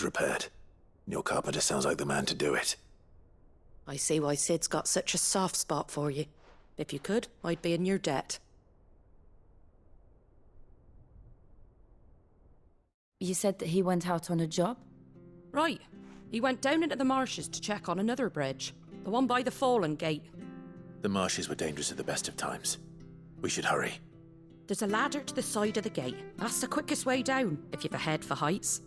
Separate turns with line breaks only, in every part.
repaired. Your carpenter sounds like the man to do it.
I see why Sid's got such a soft spot for you. If you could, I'd be in your debt.
You said that he went out on a job?
Right. He went down into the marshes to check on another bridge. The one by the Fallen Gate.
The marshes were dangerous at the best of times. We should hurry.
There's a ladder to the side of the gate. That's the quickest way down, if you've a head for heights.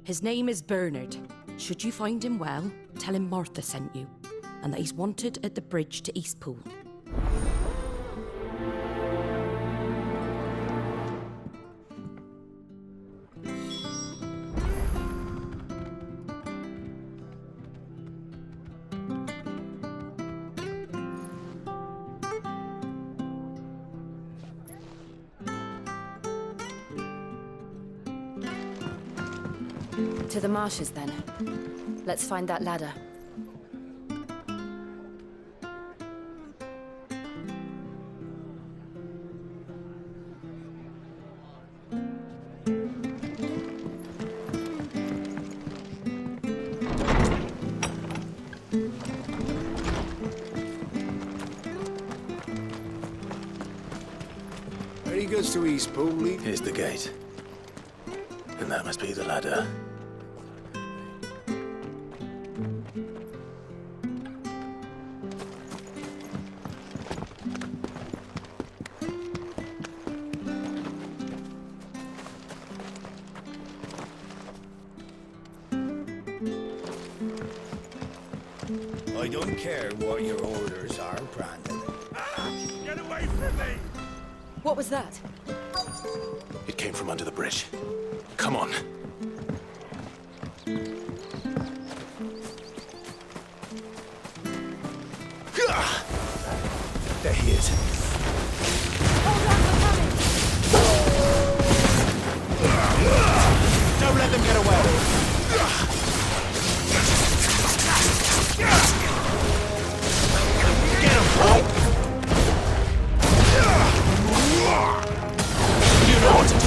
His name is Bernard. Should you find him well, tell him Martha sent you, and that he's wanted at the bridge to Eastpool.
To the marshes, then. Let's find that ladder.
Ready goes to Eastpool, Lee.
Here's the gate. And that must be the ladder.
I don't care what your orders are, Brandon.
Get away from me!
What was that?
It came from under the bridge. Come on. There he is.
Don't let them get away! Get him, boy! You know what to do.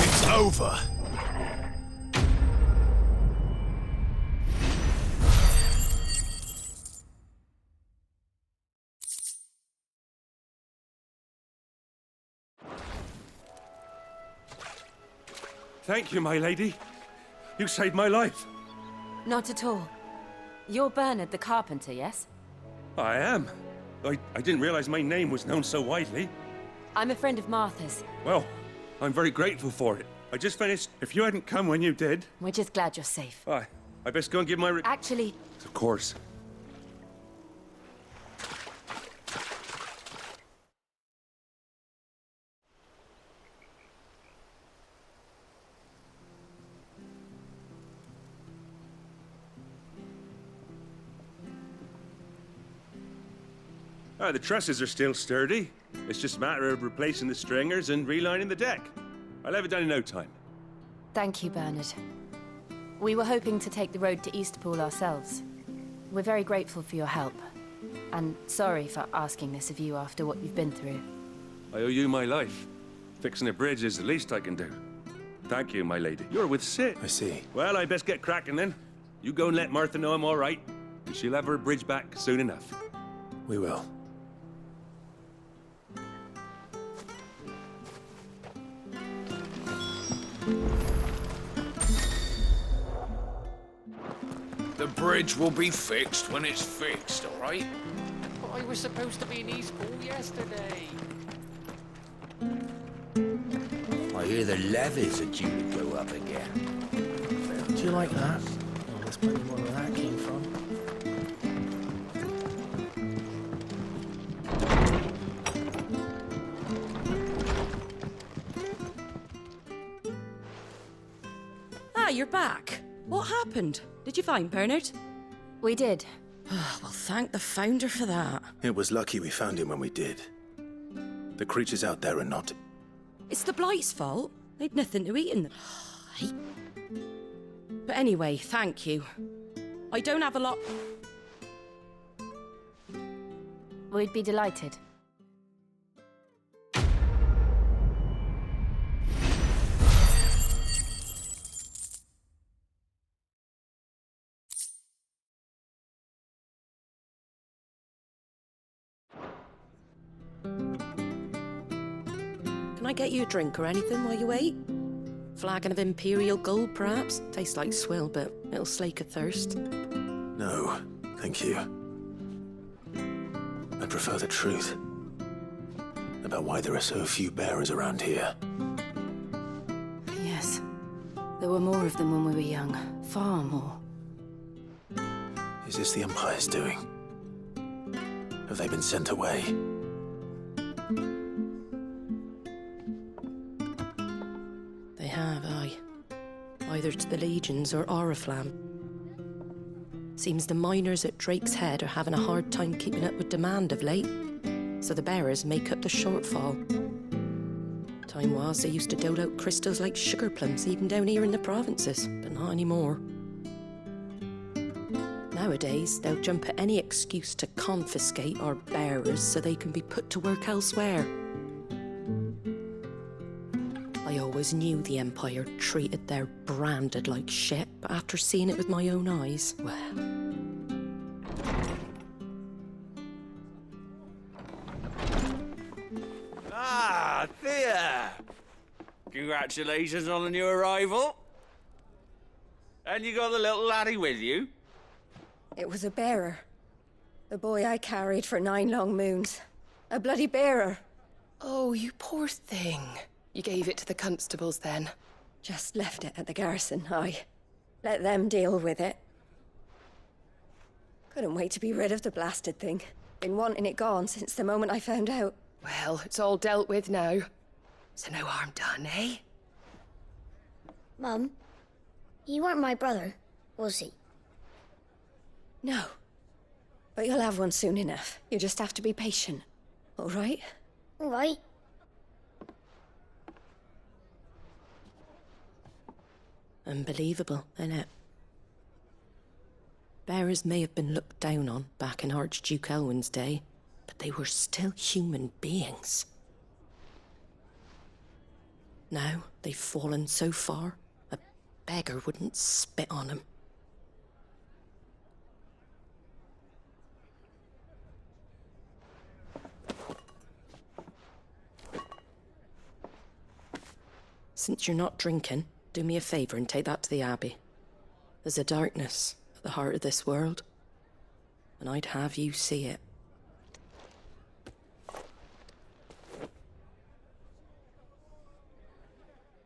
It's over.
Thank you, my lady. You saved my life.
Not at all. You're Bernard the carpenter, yes?
I am. I didn't realize my name was known so widely.
I'm a friend of Martha's.
Well, I'm very grateful for it. I just finished. If you hadn't come when you did,
We're just glad you're safe.
I best go and give my
Actually,
Of course. The trusses are still sturdy. It's just a matter of replacing the stringers and relining the deck. I'll have it done in no time.
thank you, Bernard. We were hoping to take the road to Eastpool ourselves. We're very grateful for your help. And sorry for asking this of you after what you've been through.
I owe you my life. Fixing a bridge is the least I can do. Thank you, my lady. You're with Sid.
I see.
Well, I best get cracking then. You go and let Martha know I'm all right, and she'll have her bridge back soon enough.
We will.
The bridge will be fixed when it's fixed, all right?
But I was supposed to be in Eastpool yesterday.
I hear the levies are due to go up again.
Do you like that? Oh, there's plenty more where that came from.
Ah, you're back. What happened? Did you find Bernard?
We did.
Well, thank the Founder for that.
It was lucky we found him when we did. The creatures out there are not...
It's the Blight's fault. They'd nothing to eat in the... But anyway, thank you. I don't have a lot...
We'd be delighted.
Can I get you a drink or anything while you wait? Flagon of Imperial Gold, perhaps? Tastes like swill, but it'll slake a thirst.
No, thank you. I prefer the truth about why there are so few bearers around here.
Yes. There were more of them when we were young. Far more.
Is this the Empire's doing? Have they been sent away?
They have, aye. Either to the Legions or Oriflamme. Seems the miners at Drake's Head are having a hard time keeping up with demand of late, so the bearers make up the shortfall. Time was they used to dole out crystals like sugar plums even down here in the provinces, but not anymore. Nowadays, they'll jump at any excuse to confiscate our bearers so they can be put to work elsewhere. I always knew the Empire treated their branded like shit, but after seeing it with my own eyes, well...
Ah, Thea! Congratulations on the new arrival. And you got the little laddie with you?
It was a bearer. The boy I carried for 9 long moons. A bloody bearer.
Oh, you poor thing. You gave it to the constables then?
Just left it at the garrison, aye. Let them deal with it. Couldn't wait to be rid of the blasted thing. Been wanting it gone since the moment I found out.
Well, it's all dealt with now. So no harm done, eh?
Mum, you weren't my brother, was he?
No. But you'll have one soon enough. You just have to be patient. All right?
All right.
Unbelievable, innit? Bearers may have been looked down on back in Archduke Elwin's day, but they were still human beings. Now they've fallen so far, a beggar wouldn't spit on them. Since you're not drinking, do me a favour and take that to the Abbey. There's a darkness at the heart of this world, and I'd have you see it.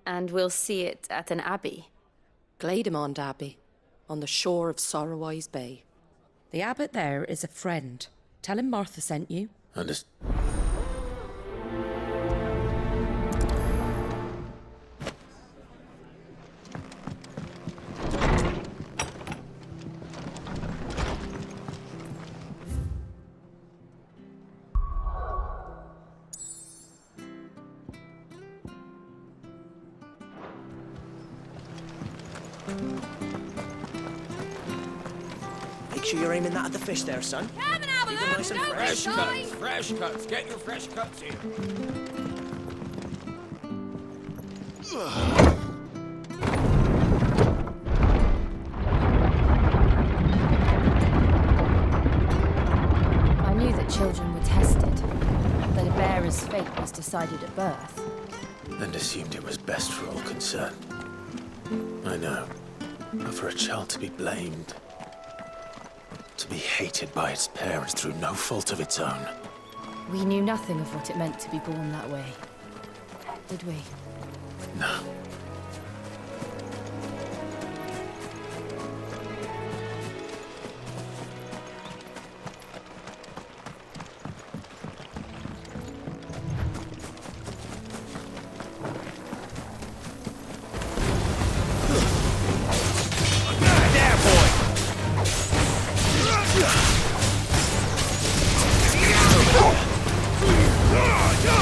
And we'll see it at an abbey.
Glademond Abbey, on the shore of Sorrowwise Bay. The abbot there is a friend. Tell him Martha sent you.
Make sure you're aiming that at the fish there, son.
Come and have a
Keep them
look,
nice and
don't
fresh.
be shy.
Fresh cuts. Get your fresh cuts in.
I knew that children were tested, that a bearer's fate was decided at birth.
And assumed it was best for all concerned. I know. But for a child to be blamed, to be hated by its parents through no fault of its own.
We knew nothing of what it meant to be born that way, did we?
No.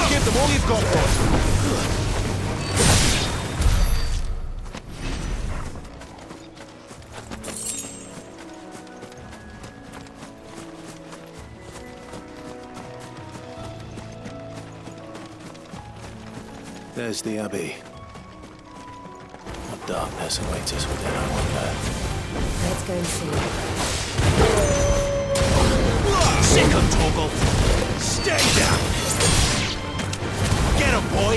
Give them all you've got, boy.
There's the Abbey. What darkness awaits us within, I wonder.
Let's go and see.
Second, Torgal! Stay down! Get him, boy!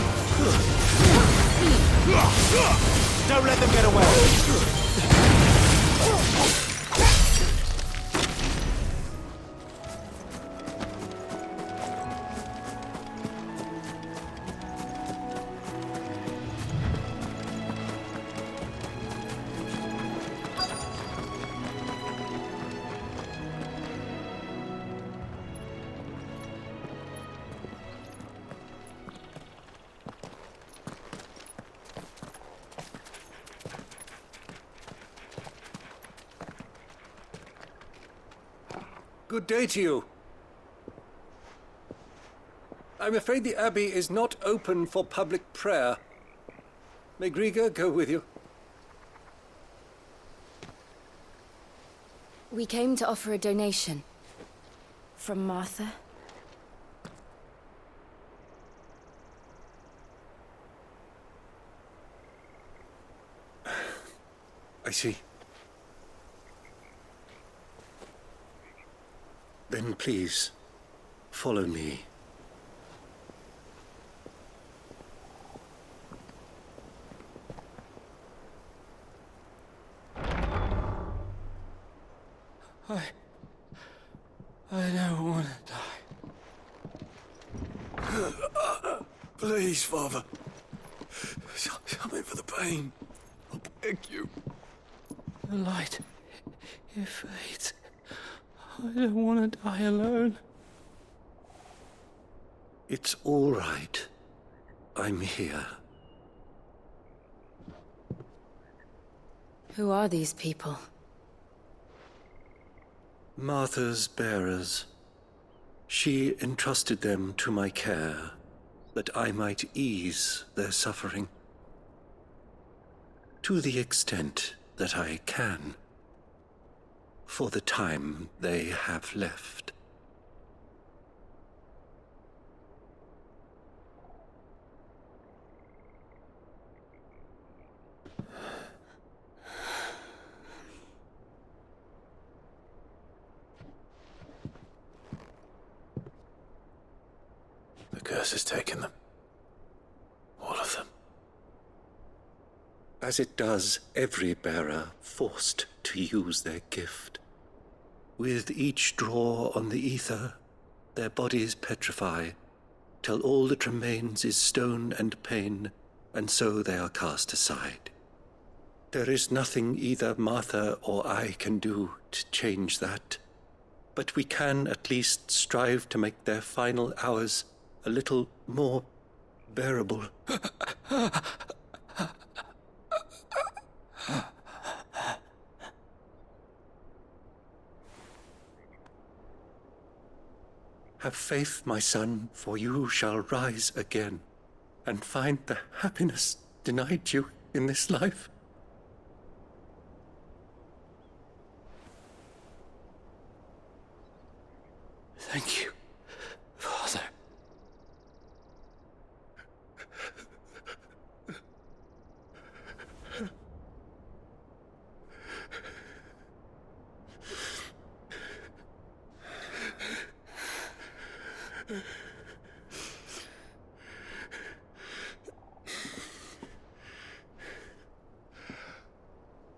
Don't let them get away!
Good day to you. I'm afraid the Abbey is not open for public prayer. May Griga go with you?
We came to offer a donation. From Martha.
I see. Then please, follow me.
I don't want to die.
Please, Father. Come in for the pain. I beg you.
The light, it fades. I don't want to die alone.
It's all right. I'm here.
Who are these people?
Martha's bearers. She entrusted them to my care, that I might ease their suffering. To the extent that I can. For the time they have left.
The curse has taken them. All of them.
As it does every bearer forced to use their gift. With each draw on the ether, their bodies petrify, till all that remains is stone and pain, and so they are cast aside. There is nothing either Martha or I can do to change that, but we can at least strive to make their final hours a little more bearable. Have faith, my son, for you shall rise again, and find the happiness denied you in this life.
Thank you, Father.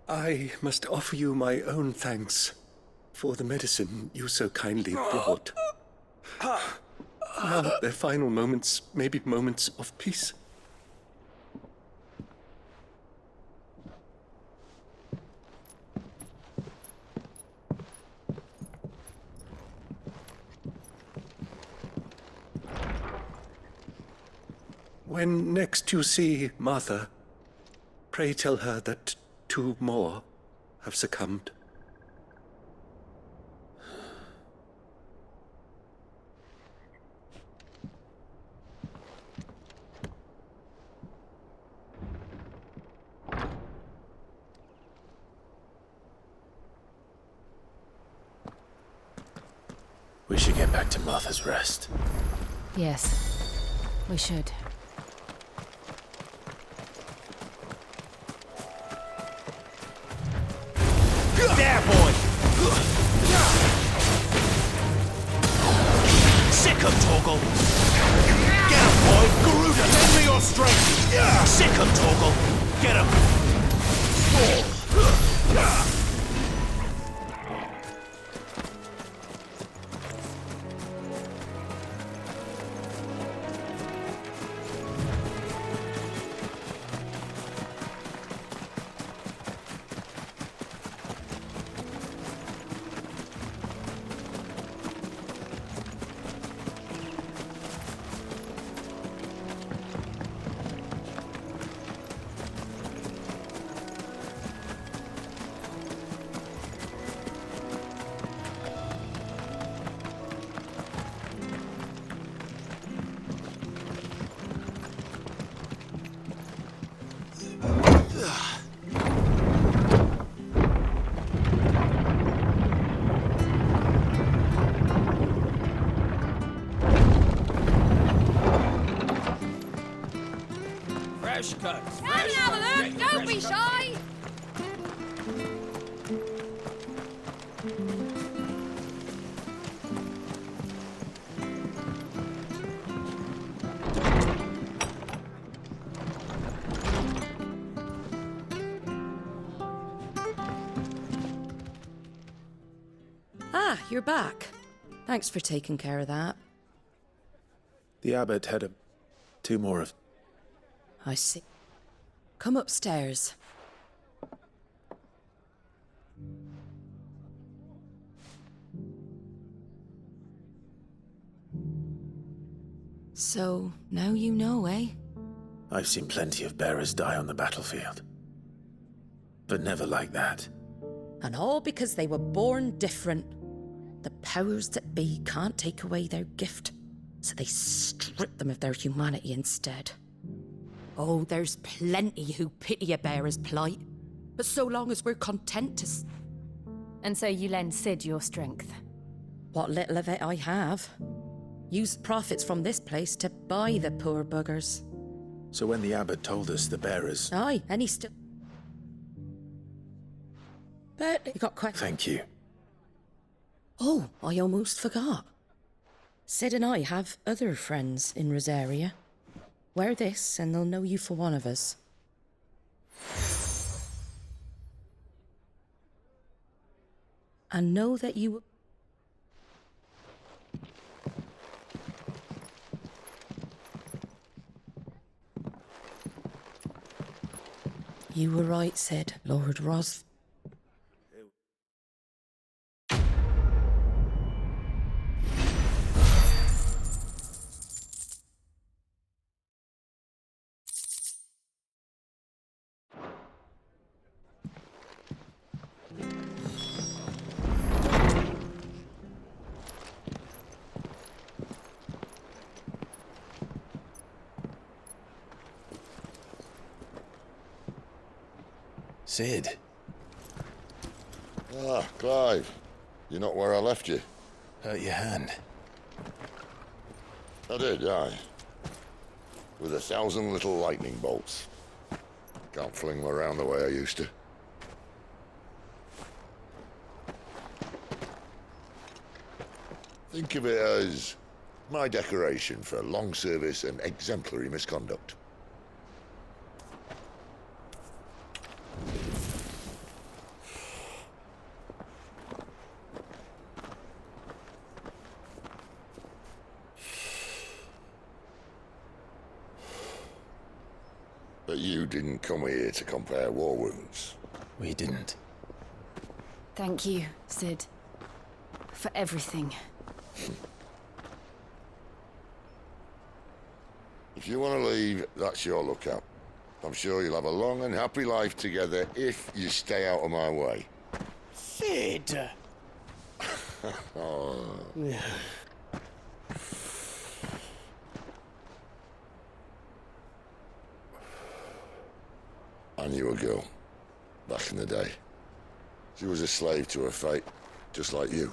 I must offer you my own thanks for the medicine you so kindly brought. Now their final moments may be moments of peace. When next you see Martha, pray tell her that 2 more have succumbed.
We should get back to Martha's Rest.
Yes, we should.
'em, Torgal! Get 'em, boy! Garuda, lend me your strength! Sick 'em, Torgal! Get 'em!
Fresh cuts.
Come and have a look! Don't be shy!
Ah, you're back. Thanks for taking care of that.
The abbot had two more of...
I see. Come upstairs. So, now you know, eh?
I've seen plenty of bearers die on the battlefield. But never like that.
And all because they were born different. The powers that be can't take away their gift, so they strip them of their humanity instead. Oh, there's plenty who pity a bearer's plight. But so long as we're content to...
And so you lend Cid your strength?
What little of it I have. Use profits from this place to buy the poor buggers.
So when the abbot told us the bearers...
Aye, and he still... But he got quite...
Thank you.
Oh, I almost forgot. Cid and I have other friends in Rosaria. Wear this and they'll know you for one of us. And know that you... You were right, Cid, Lord Ros...
Cid.
Ah, Clive. You're not where I left you.
Hurt your hand.
I did, aye. With 1,000 little lightning bolts. Can't fling them around the way I used to. Think of it as my decoration for long service and exemplary misconduct. But you didn't come here to compare war wounds.
We didn't.
Thank you, Cid. For everything.
If you want to leave, that's your lookout. I'm sure you'll have a long and happy life together if you stay out of my way.
Cid!
Oh. I knew a girl, back in the day. She was a slave to her fate, just like you.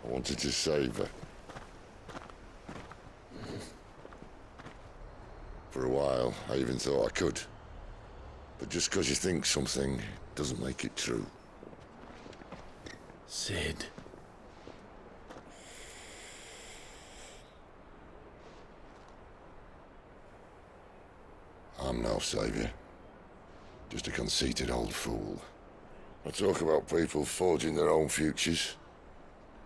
I wanted to save her. For a while, I even thought I could. But just because you think something doesn't make it true.
Sid.
I'm no saviour. Just a conceited old fool. I talk about people forging their own futures.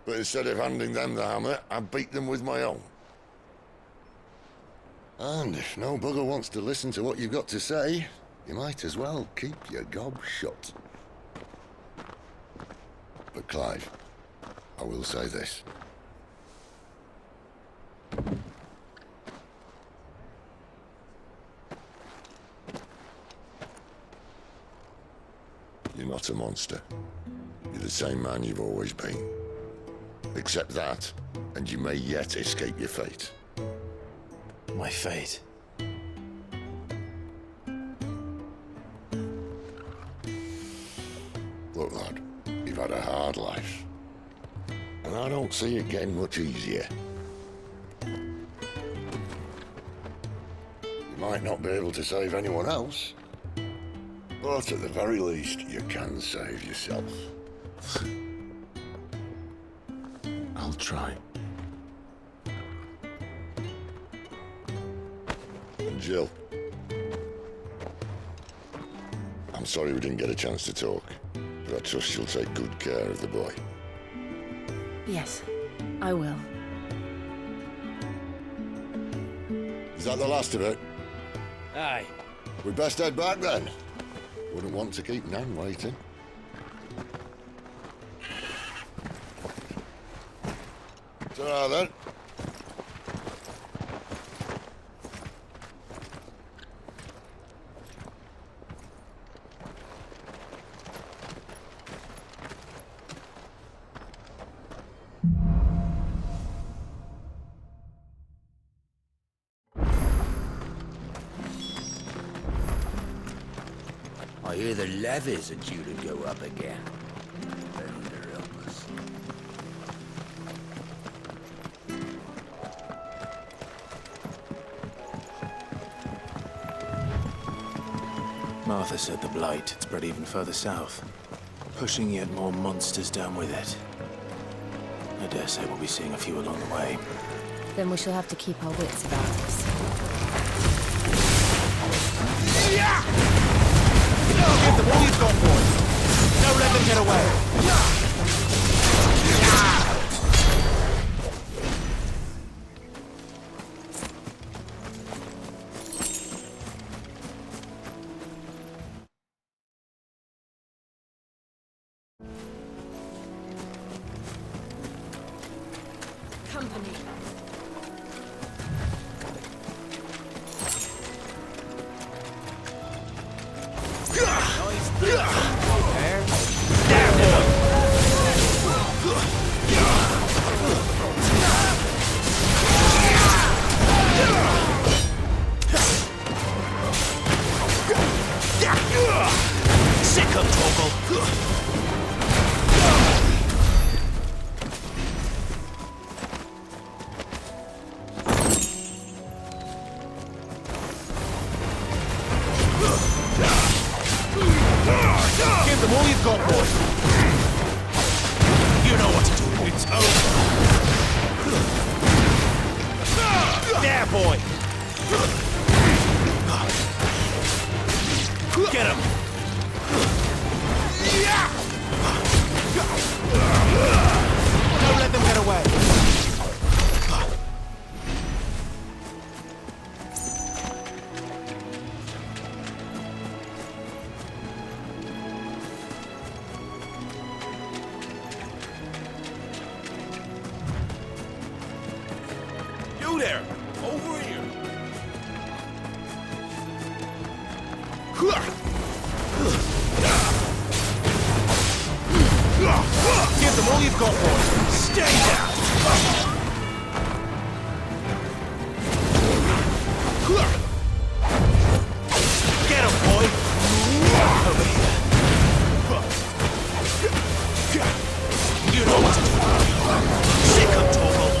But instead of handing them the hammer, I beat them with my own. And if no bugger wants to listen to what you've got to say, you might as well keep your gob shut. But Clive, I will say this. You're not a monster. You're the same man you've always been. Accept that, and you may yet escape your fate.
My fate.
Look, lad, you've had a hard life. And I don't see it getting much easier. You might not be able to save anyone else, but at the very least, you can save yourself.
I'll try.
And Jill, I'm sorry we didn't get a chance to talk, but I trust you'll take good care of the boy.
Yes, I will.
Is that the last of it?
Aye.
We'd best head back then. Wouldn't want to keep Nan waiting. Ta-ra then.
I hear the levies are due to go up again. Thunder help us.
Martha said the Blight had spread even further south, pushing yet more monsters down with it. I dare say we'll be seeing a few along the way.
Then we shall have to keep our wits about us.
Give them all you've got, boys. Don't let them get away.
Company.
Sick of Torgal!
Give them all you've got, boys.
You know what to do. It's over.
There, boy.
Get him!
Don't let them get away.
You there! Over here!
Give them all you've got, boys.
Stay down!
Get him, boy.
Over here. You know what to do. Sick of Torgal.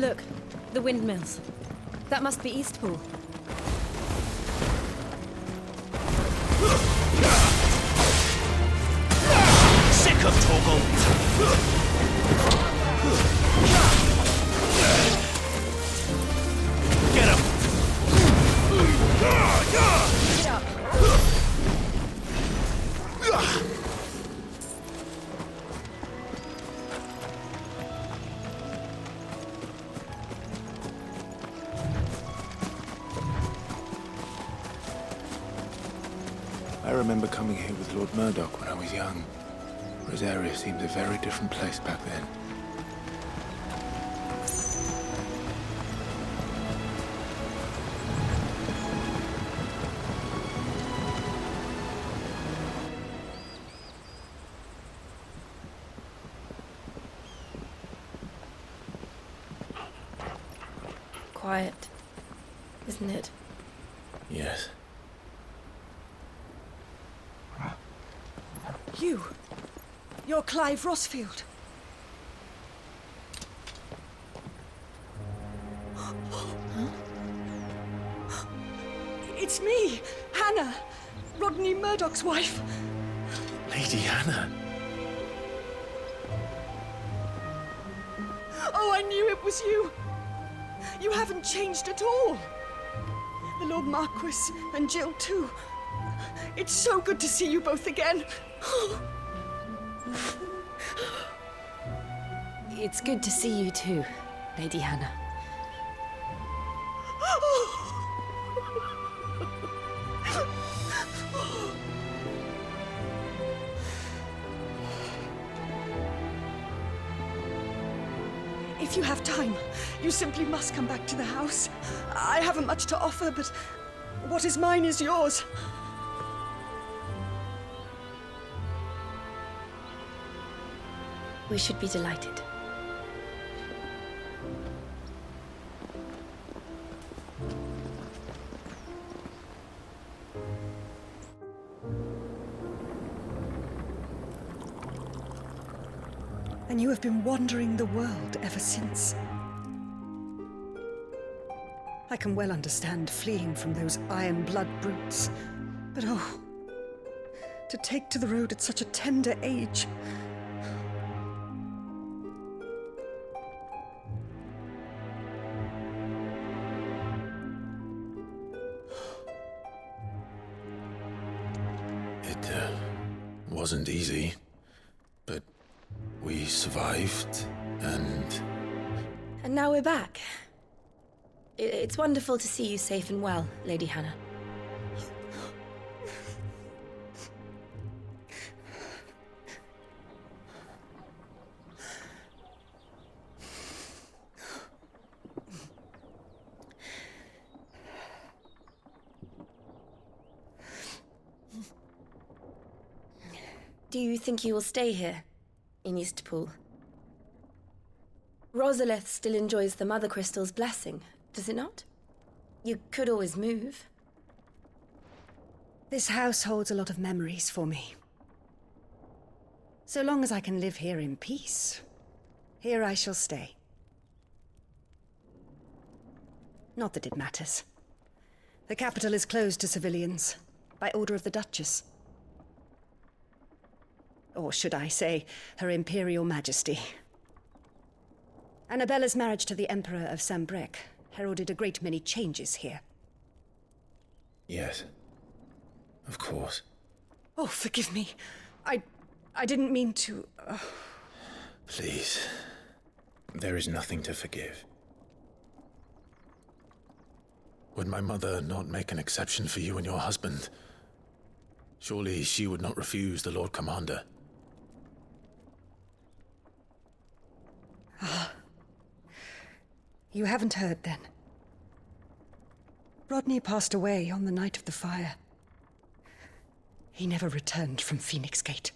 Look, the windmills. That must be Eastpool.
Sick of Torgal! Get him!
I remember coming here with Lord Murdoch when I was young. Rosaria seemed a very different place back then.
Quiet, isn't it?
Yes.
You're Clive Rossfield. It's me, Hannah, Rodney Murdoch's wife.
Lady Hannah.
Oh, I knew it was you. You haven't changed at all. The Lord Marquis and Jill too. It's so good to see you both again.
It's good to see you too, Lady Hannah.
If you have time, you simply must come back to the house. I haven't much to offer, but what is mine is yours.
We should be delighted.
And you have been wandering the world ever since. I can well understand fleeing from those iron blood brutes, but oh, to take to the road at such a tender age.
It wasn't easy, but we survived, and...
And now we're back. It's wonderful to see you safe and well, Lady Hannah. Do you think you will stay here, in Eastpool? Rosalith still enjoys the Mother Crystal's blessing, does it not? You could always move.
This house holds a lot of memories for me. So long as I can live here in peace, here I shall stay. Not that it matters. The capital is closed to civilians, by order of the Duchess. Or should I say, Her Imperial Majesty. Annabella's marriage to the Emperor of Sambrec heralded a great many changes here.
Yes. Of course.
Oh, forgive me. I didn't mean to...
Please. There is nothing to forgive. Would my mother not make an exception for you and your husband? Surely she would not refuse the Lord Commander.
Ah. You haven't heard, then. Rodney passed away on the night of the fire. He never returned from Phoenix Gate.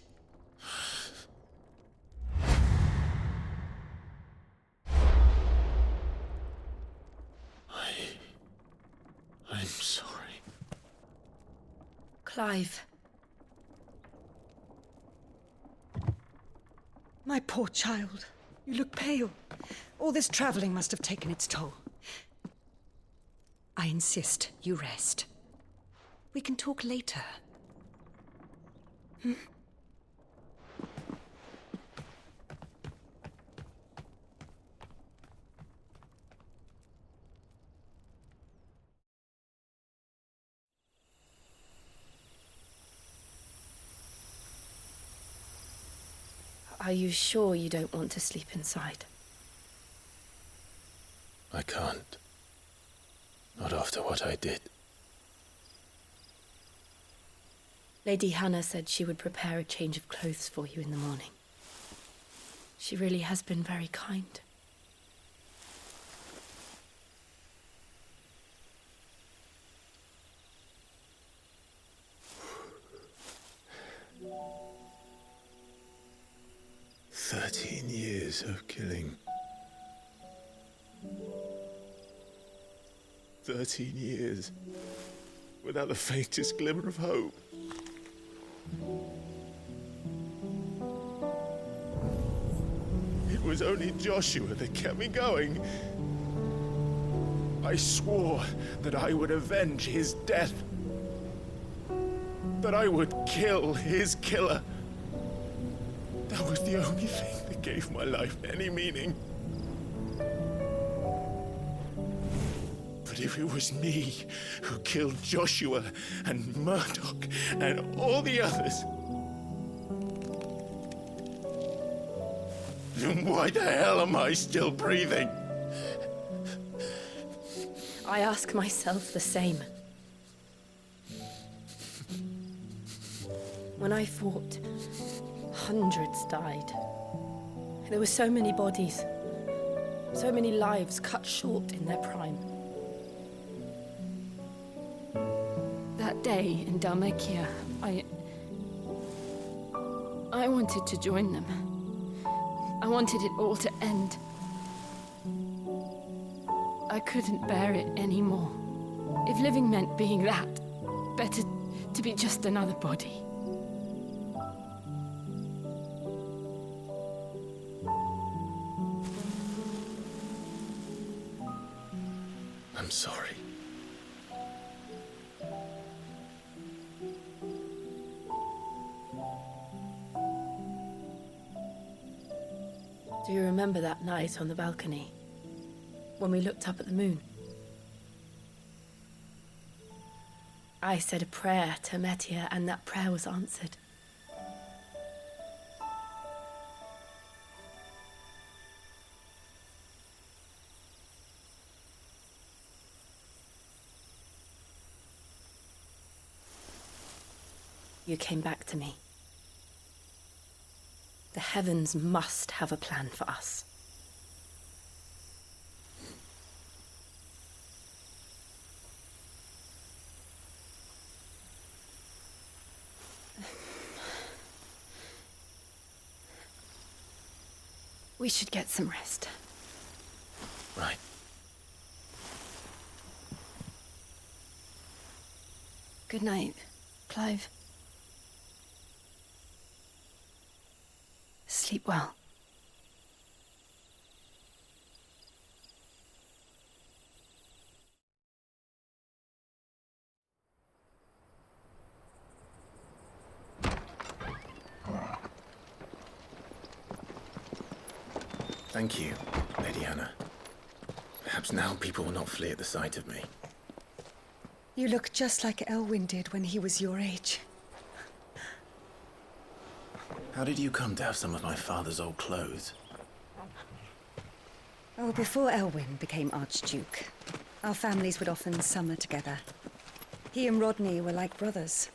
I'm sorry.
Clive.
My poor child. You look pale. All this traveling must have taken its toll. I insist you rest. We can talk later. Hmm?
Are you sure you don't want to sleep inside?
I can't. Not after what I did.
Lady Hannah said she would prepare a change of clothes for you in the morning. She really has been very kind.
Years of killing. 13 years without the faintest glimmer of hope. It was only Joshua that kept me going. I swore that I would avenge his death. That I would kill his killer. That was the only thing that gave my life any meaning. But if it was me who killed Joshua and Murdoch and all the others, then why the hell am I still breathing?
I ask myself the same. When I fought, hundreds died. There were so many bodies, so many lives cut short in their prime. That day in Dhalmekia, I wanted to join them. I wanted it all to end. I couldn't bear it anymore. If living meant being that, better to be just another body.
I'm sorry.
Do you remember that night on the balcony, when we looked up at the moon? I said a prayer to Metia, and that prayer was answered. You came back to me. The heavens must have a plan for us. We should get some rest.
Right.
Good night, Clive. Sleep well.
Thank you, Lady Hannah. Perhaps now people will not flee at the sight of me.
You look just like Elwyn did when he was your age.
How did you come to have some of my father's old clothes?
Oh, before Elwyn became Archduke, our families would often summer together. He and Rodney were like brothers.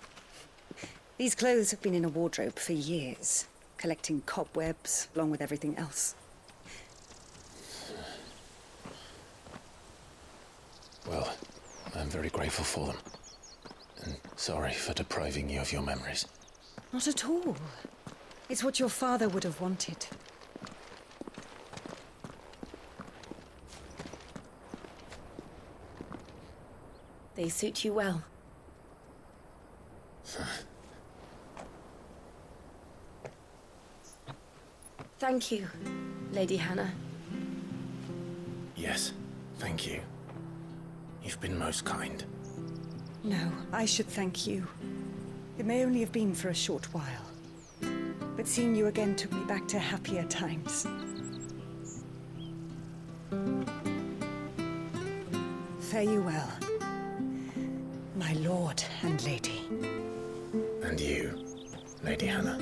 These clothes have been in a wardrobe for years, collecting cobwebs along with everything else.
Well, I'm very grateful for them. And sorry for depriving you of your memories.
Not at all. It's what your father would have wanted.
They suit you well. Thank you, Lady Hannah.
Thank you. You've been most kind.
No, I should thank you. It may only have been for a short while, but seeing you again took me back to happier times. Fare you well, my lord and lady.
And you, Lady Hannah.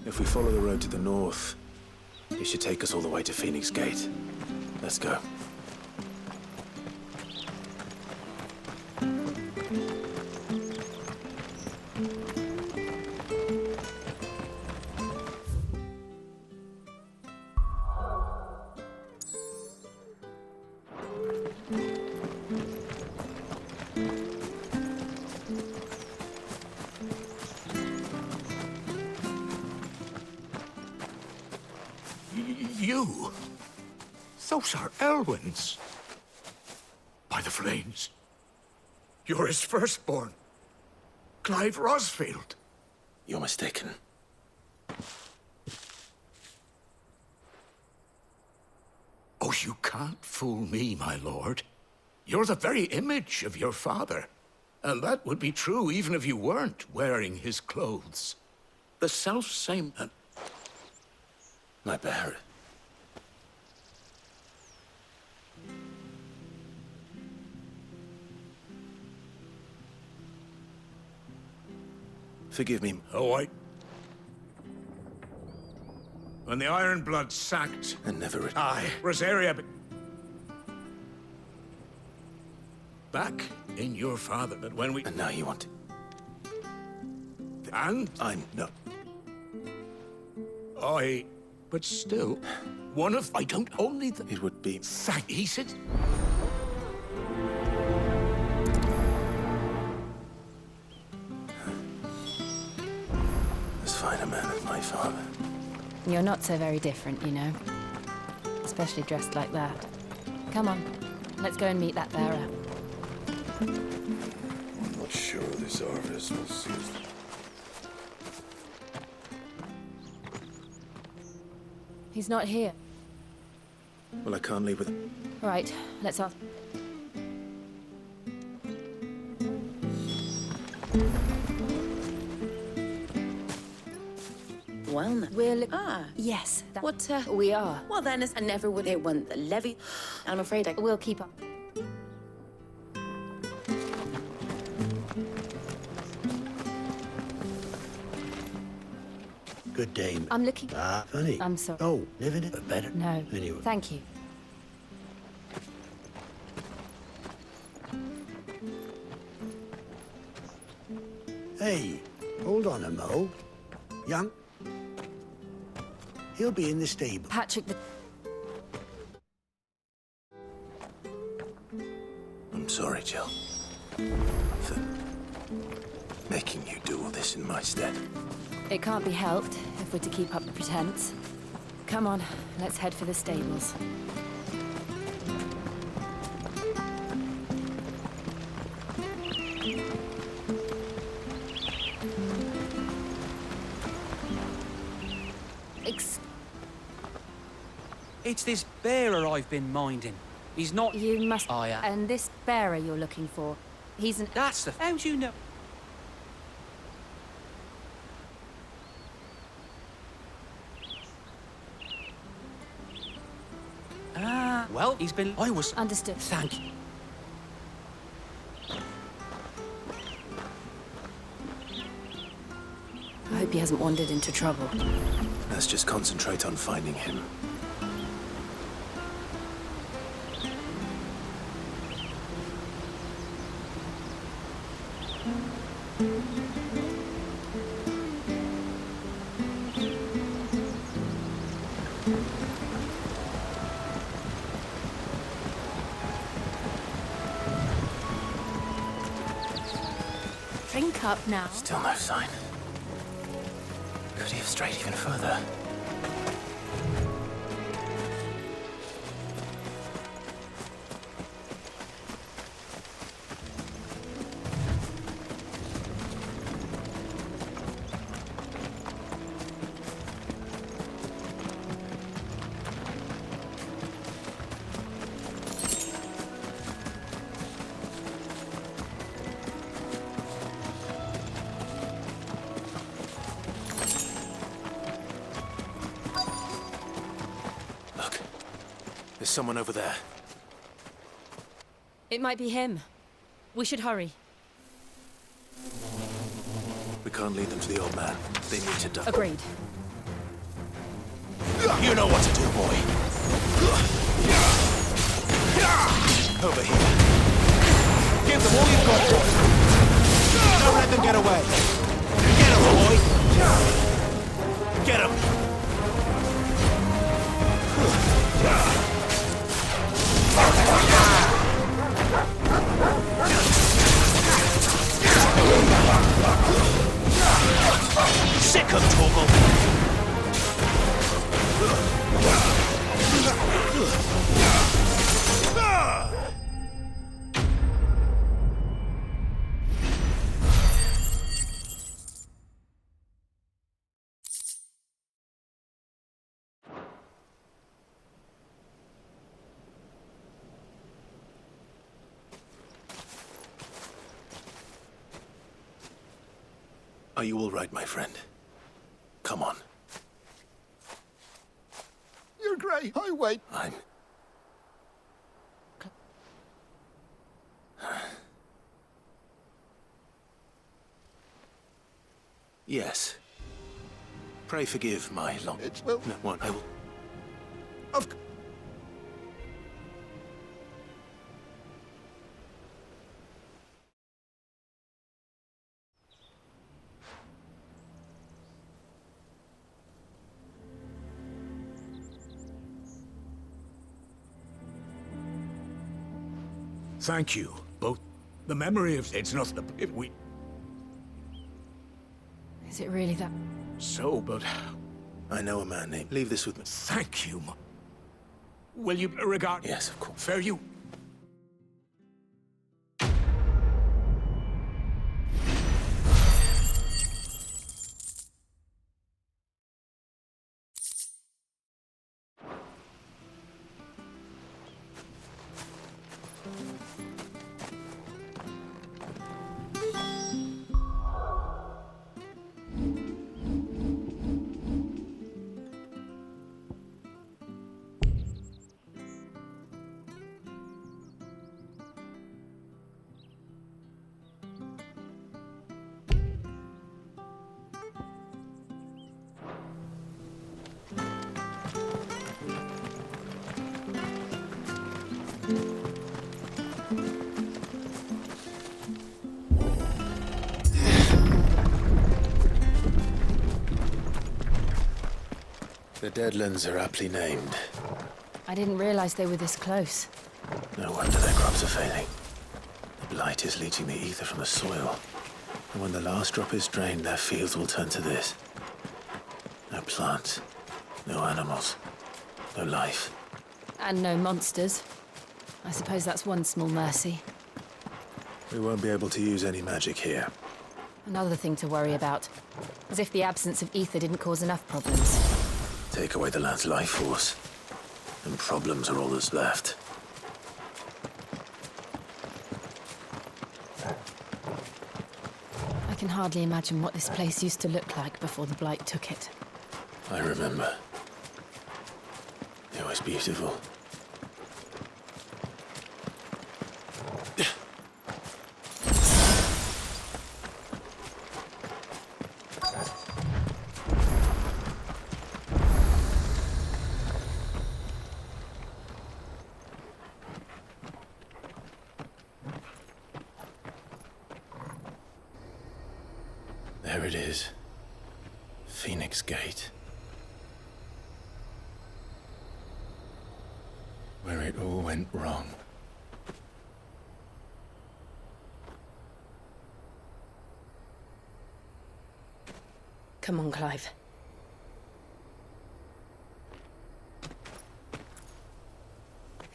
If we follow the road to the north, it should take us all the way to Phoenix Gate. Let's go.
You? Those are Elwyn's. By the flames. You're his firstborn. Clive Rosfield.
You're mistaken.
Oh, you can't fool me, my lord. You're the very image of your father. And that would be true even if you weren't wearing his clothes. The self-same...
My Barret. Forgive me.
Oh, when the Iron Blood sacked...
And never returned.
Aye, Rosaria... Back in your father, but when we...
And now you want it.
And?
I'm not...
But still, one of... I don't only...
It would be...
He said...
As fine a man as my father.
You're not so very different, you know. Especially dressed like that. Come on, let's go and meet that bearer.
I'm not sure this harvest will suit.
He's not here.
Well, I can't leave with...
Right, let's ask.
Well, now.
Yes.
What,
We are.
Well, then, I never would have won the levy. I'm afraid I...
We'll keep up.
Good day.
I'm looking...
funny.
I'm sorry.
Oh, living it better.
No.
Anyway.
Thank you.
Hey, hold on a mo. Young? He'll be in the stable.
Patrick,
I'm sorry, Jill. For making you do all this in my stead.
It can't be helped if we're to keep up the pretense. Come on, let's head for the stables.
It's this bearer I've been minding. He's not...
You must...
I am.
And this bearer you're looking for, he's an...
That's the... How'd you know? Well, he's been... I was...
Understood.
Thank you.
hope he hasn't wandered into trouble.
Let's just concentrate on finding him.
Drink up now.
Still no sign. Could he have strayed even further? There's someone over there.
It might be him. We should hurry.
We can't lead them to the old man. They need to die.
Agreed.
You know what to do, boy. Over here.
Give them all you've got, boy. Don't let them get away.
Get him, boy. Get him. Sick of Torgal. Are you all right, my friend? Come on.
You're great. I wait.
I'm... Yes. Pray forgive my long...
It will...
No, one, I will...
Of...
Thank you, both. The memory of... It's not the... we...
Is it really that...
So, but...
I know a man named... Leave this with me.
Thank you. Will you regard...
Yes, of course.
Fare you.
The Deadlands are aptly named.
I didn't realize they were this close.
No wonder their crops are failing. The blight is leaching the ether from the soil. And when the last drop is drained, their fields will turn to this. No plants, no animals, no life.
And no monsters. I suppose that's one small mercy.
We won't be able to use any magic here.
Another thing to worry about. As if the absence of ether didn't cause enough problems.
Take away the lad's life force, and problems are all that's left.
I can hardly imagine what this place used to look like before the blight took it.
I remember. It was beautiful. There it is. Phoenix Gate. Where it all went wrong.
Come on, Clive.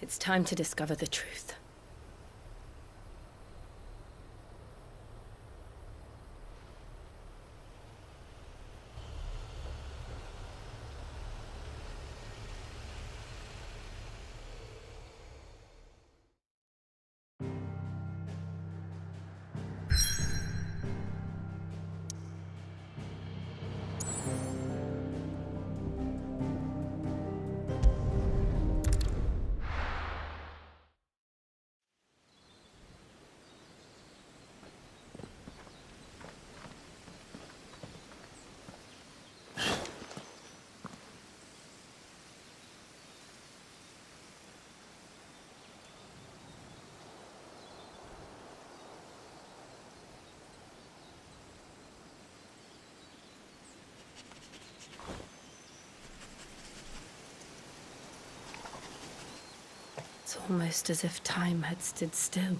It's time to discover the truth. It's almost as if time had stood still.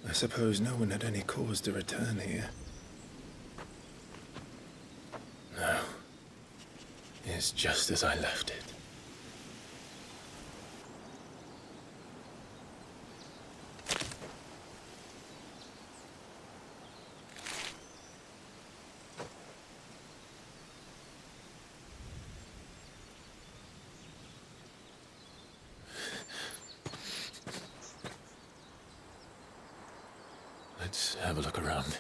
I suppose no one had any cause to return here. No. It's just as I left it. Let's have a look around.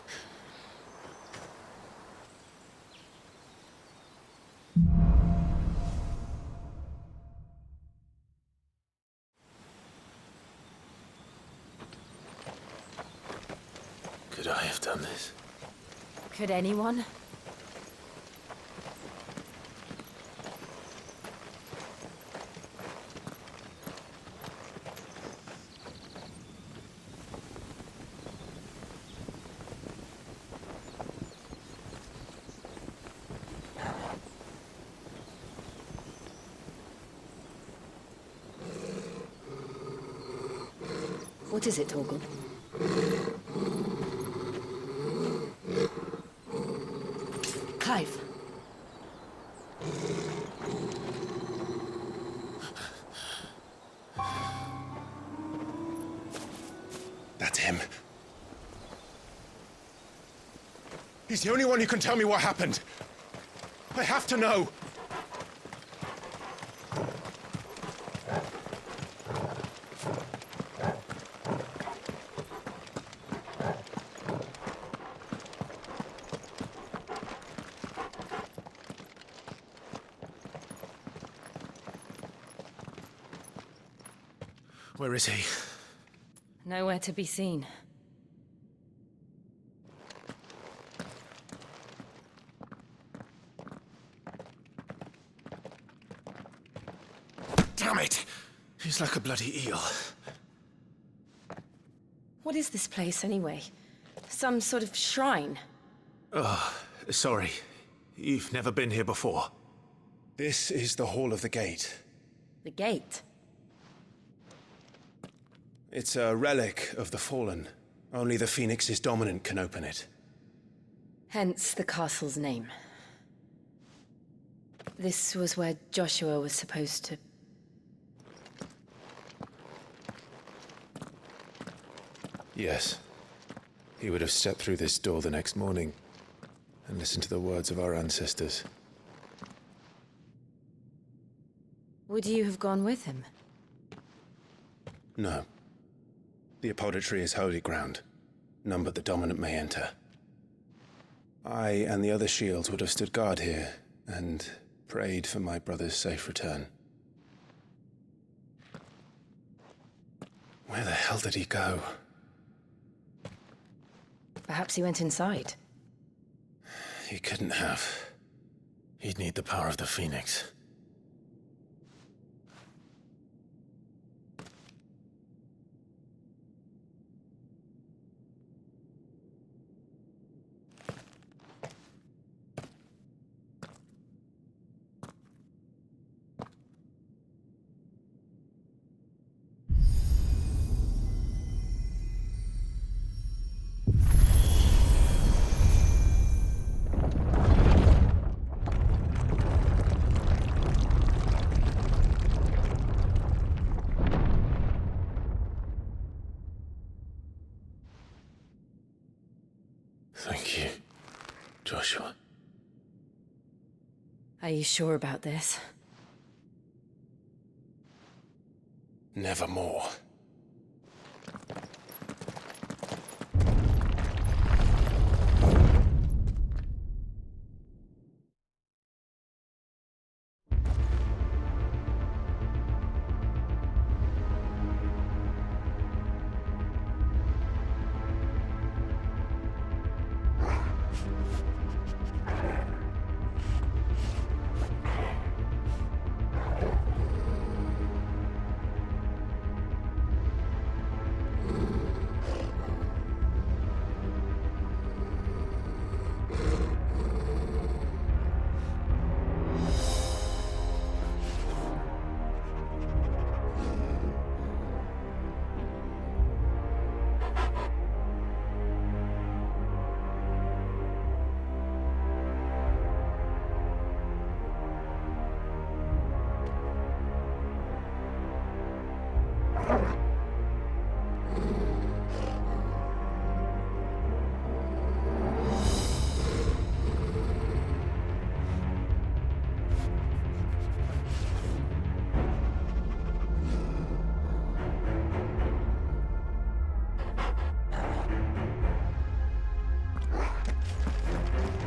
Could I have done this?
Could anyone? What is it, Torgal? Clive.
That's him. He's the only one who can tell me what happened. I have to know. Where is he?
Nowhere to be seen.
Damn it! He's like a bloody eel.
What is this place, anyway? Some sort of shrine?
Oh, sorry. You've never been here before. This is the Hall of the Gate.
The gate?
It's a relic of the Fallen. Only the Phoenix's dominant can open it.
Hence the castle's name. This was where Joshua was supposed to...
Yes. He would have stepped through this door the next morning and listened to the words of our ancestors.
Would you have gone with him?
No. The apodatory is holy ground. None but the dominant may enter. I and the other shields would have stood guard here and prayed for my brother's safe return. Where the hell did he go?
Perhaps he went inside.
He couldn't have. He'd need the power of the Phoenix. Thank you, Joshua.
Are you sure about this?
Nevermore.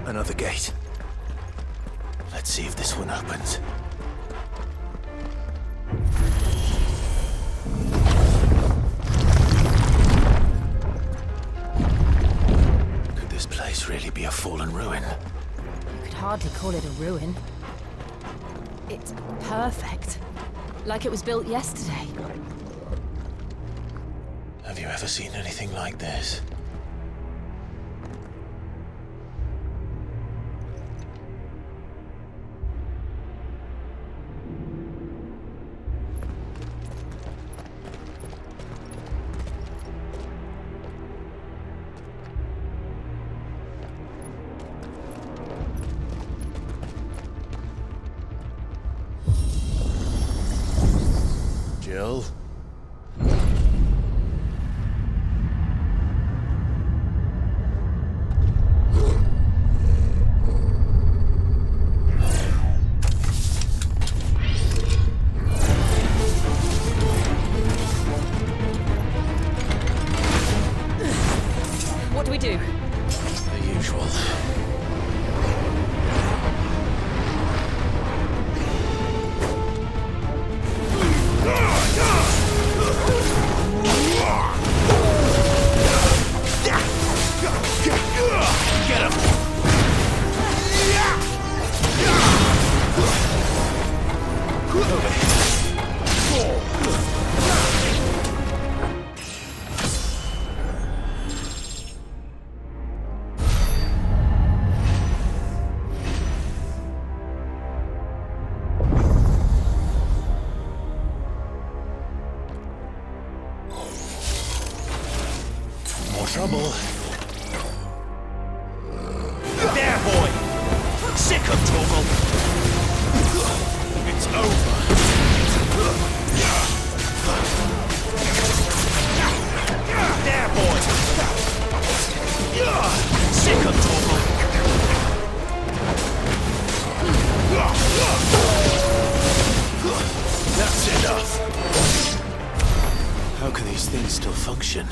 Another gate. Let's see if this one opens. Could this place really be a fallen ruin?
You could hardly call it a ruin. It's perfect. Like it was built yesterday.
Have you ever seen anything like this? Jill?
What do we do?
The usual. Get him! More trouble. There, boy! Sick of Torgal! It's over. There, boy! Sick of Torgal! That's enough! How can these things still function?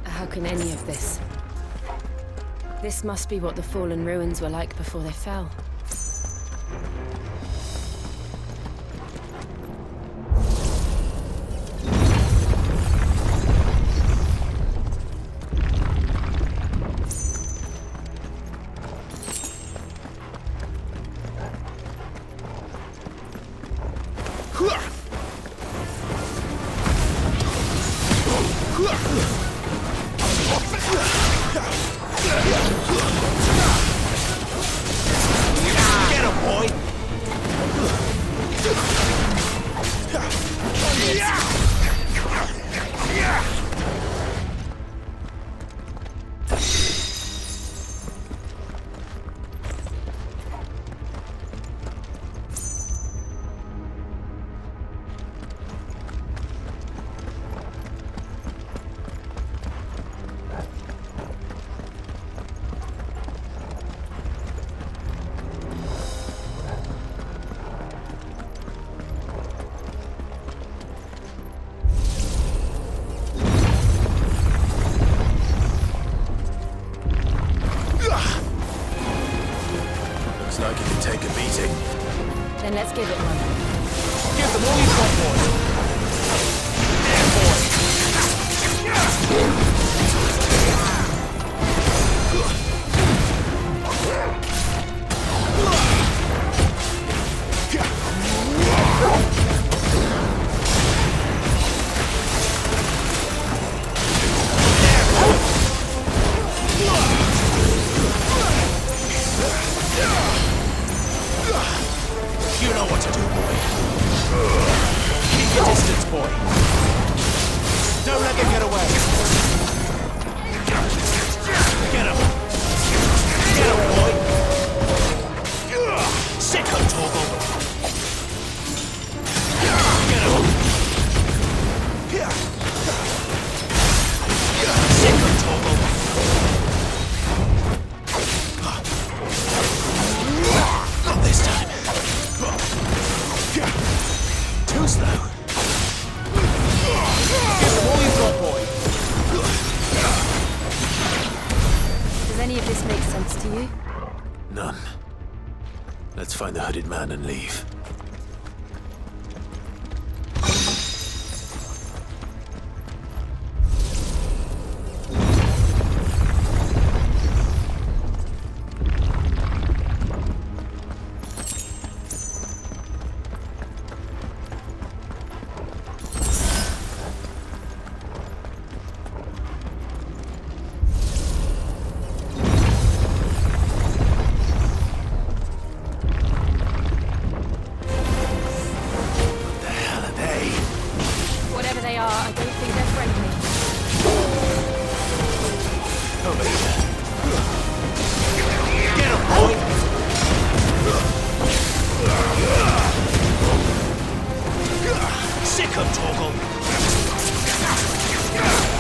How can any of this? This must be what the fallen ruins were like before they fell.
Get him, boy! None. Let's find the hooded man and leave.
Whatever they are, I don't think they're friendly.
Over here.
Get him, boy! Sick of Torgal!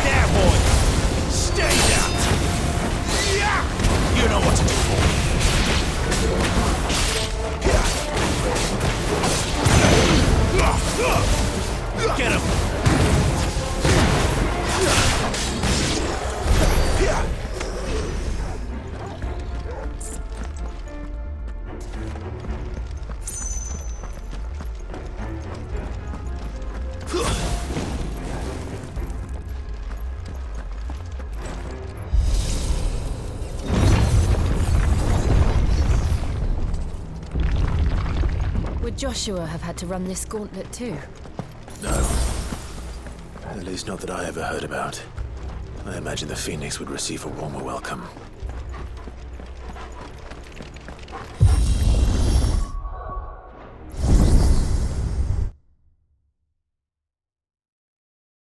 There, boy! Stay down! You know what to do, boy! Get him!
Would Joshua have had to run this gauntlet too?
No. At least not that I ever heard about. I imagine the Phoenix would receive a warmer welcome.